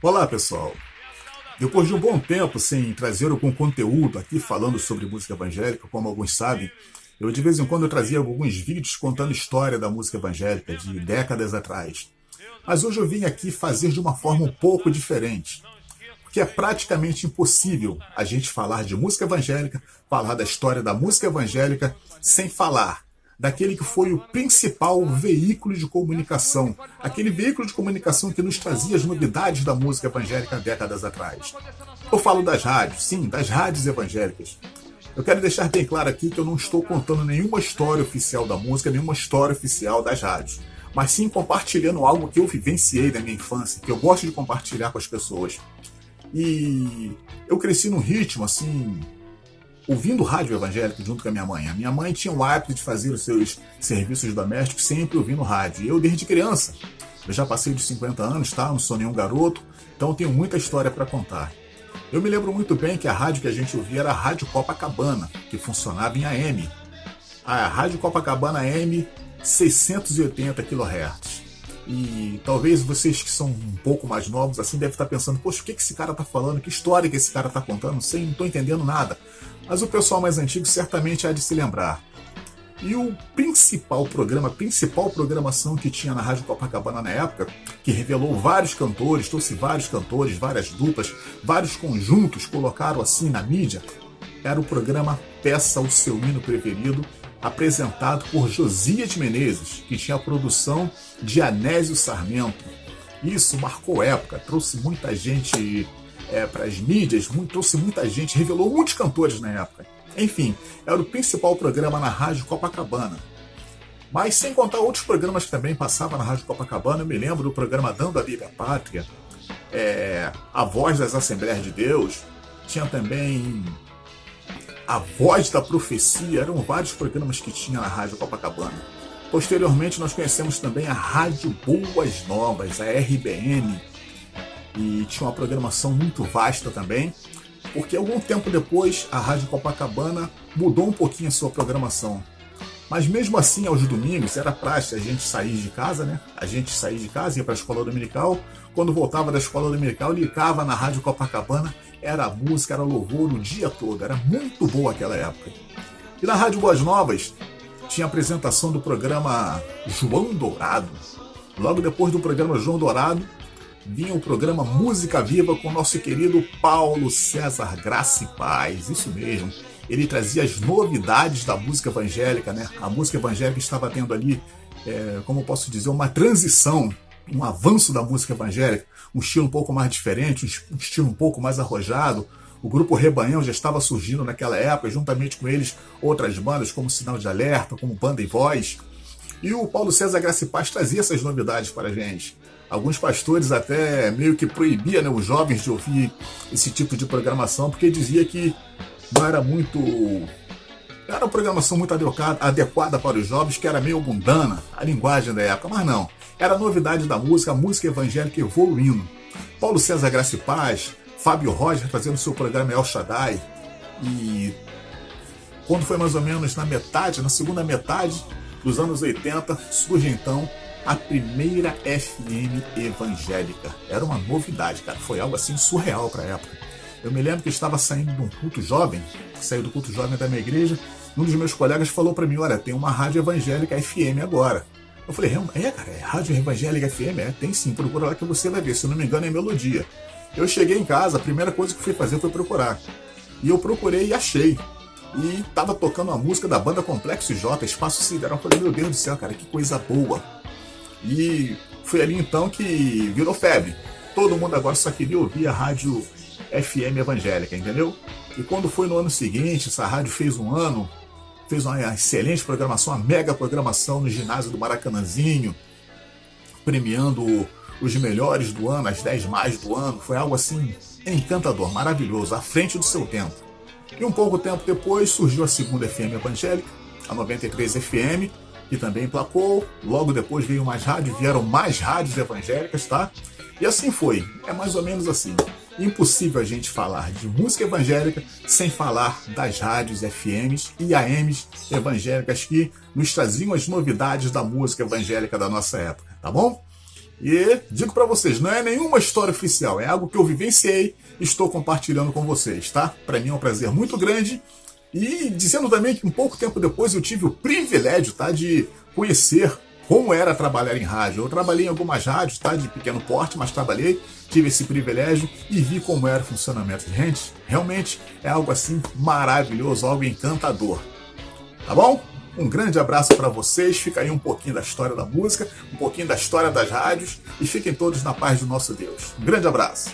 Olá, pessoal. Depois de um bom tempo sem trazer algum conteúdo aqui falando sobre música evangélica, como alguns sabem, eu de vez em quando eu trazia alguns vídeos contando história da música evangélica de décadas atrás. Mas hoje eu vim aqui fazer de uma forma um pouco diferente, porque é praticamente impossível a gente falar de música evangélica, falar da história da música evangélica, sem falar daquele que foi o principal veículo de comunicação, aquele veículo de comunicação que nos trazia as novidades da música evangélica décadas atrás. Eu falo das rádios, sim, das rádios evangélicas. Eu quero deixar bem claro aqui que eu não estou contando nenhuma história oficial da música, nenhuma história oficial das rádios, mas sim compartilhando algo que eu vivenciei na minha infância, que eu gosto de compartilhar com as pessoas. E eu cresci num ritmo assim, ouvindo rádio evangélico junto com a minha mãe. A minha mãe tinha o hábito de fazer os seus serviços domésticos sempre ouvindo rádio. E eu, desde criança, eu já passei dos 50 anos, tá? Não sou nenhum garoto, então eu tenho muita história para contar. Eu me lembro muito bem que a rádio que a gente ouvia era a Rádio Copacabana, que funcionava em AM. A Rádio Copacabana AM 680 kHz. E talvez vocês que são um pouco mais novos assim devem estar pensando, poxa, o que esse cara está falando? Que história que esse cara está contando? Não sei, não estou entendendo nada. Mas o pessoal mais antigo certamente há de se lembrar. E o principal programa, a principal programação que tinha na Rádio Copacabana na época, que revelou vários cantores, trouxe vários cantores, várias duplas, vários conjuntos, colocaram assim na mídia, era o programa Peça o Seu Hino Preferido, apresentado por Josias Menezes, que tinha a produção de Anésio Sarmento. Isso marcou época, trouxe muita gente para as mídias, trouxe muita gente, revelou muitos cantores na época. Enfim, era o principal programa na Rádio Copacabana. Mas sem contar outros programas que também passavam na Rádio Copacabana, eu me lembro do programa Dando a Bíblia à Pátria, A Voz das Assembleias de Deus, tinha também A Voz da Profecia, eram vários programas que tinha na Rádio Copacabana. Posteriormente nós conhecemos também a Rádio Boas Novas, a RBN, e tinha uma programação muito vasta também, porque algum tempo depois a Rádio Copacabana mudou um pouquinho a sua programação. Mas mesmo assim, aos domingos, era praxe a gente sair de casa, né? A gente sair de casa, ia para a escola dominical. Quando voltava da escola dominical, ligava na Rádio Copacabana, era música, era louvor o dia todo. Era muito boa aquela época. E na Rádio Boas Novas, tinha a apresentação do programa João Dourado. Logo depois do programa João Dourado, vinha o programa Música Viva com o nosso querido Paulo César Graça e Paz. Isso mesmo. Ele trazia as novidades da música evangélica, né? A música evangélica estava tendo ali, como eu posso dizer, uma transição, um avanço da música evangélica, um estilo um pouco mais diferente, um estilo um pouco mais arrojado. O grupo Rebanhão já estava surgindo naquela época, juntamente com eles outras bandas como Sinal de Alerta, como Banda e Voz. E o Paulo César Graça e Paz trazia essas novidades para a gente. Alguns pastores até meio que proibiam, né, os jovens de ouvir esse tipo de programação, porque dizia que não era muito... Era uma programação muito adequada para os jovens, que era meio mundana, a linguagem da época, mas não. Era a novidade da música, a música evangélica evoluindo. Paulo César Graça e Paz, Fábio Roger fazendo seu programa El Shaddai. E quando foi mais ou menos na segunda metade dos anos 80, surge então a primeira FM evangélica. Era uma novidade, cara. Foi algo assim surreal para a época. Eu me lembro que eu estava saindo de um culto jovem, saí do culto jovem da minha igreja, e um dos meus colegas falou para mim, olha, tem uma rádio evangélica FM agora. Eu falei, cara, é rádio evangélica FM? É, tem sim, procura lá que você vai ver, se eu não me engano é Melodia. Eu cheguei em casa, a primeira coisa que fui fazer foi procurar. E eu procurei e achei. E tava tocando uma música da banda Complexo J, Espaço Sideral. Eu falei, meu Deus do céu, cara, que coisa boa. E foi ali então que virou febre. Todo mundo agora só queria ouvir a rádio FM evangélica, entendeu? E quando foi no ano seguinte, essa rádio fez uma excelente programação, uma mega programação no ginásio do Maracanãzinho, premiando os melhores do ano, as 10 mais do ano. Foi algo assim encantador, maravilhoso, à frente do seu tempo. E um pouco tempo depois surgiu a segunda FM evangélica, a 93 FM, que também emplacou. Logo depois vieram mais rádios evangélicas, tá? E assim foi, é mais ou menos assim. Impossível a gente falar de música evangélica sem falar das rádios FMs e AMs evangélicas que nos traziam as novidades da música evangélica da nossa época, tá bom? E digo para vocês, não é nenhuma história oficial, é algo que eu vivenciei e estou compartilhando com vocês, tá? Para mim é um prazer muito grande. E dizendo também que um pouco tempo depois eu tive o privilégio, tá, de conhecer como era trabalhar em rádio. Eu trabalhei em algumas rádios, tá, de pequeno porte, mas trabalhei, tive esse privilégio e vi como era o funcionamento. Gente, realmente é algo assim maravilhoso, algo encantador. Tá bom? Um grande abraço para vocês, fica aí um pouquinho da história da música, um pouquinho da história das rádios e fiquem todos na paz do nosso Deus. Um grande abraço.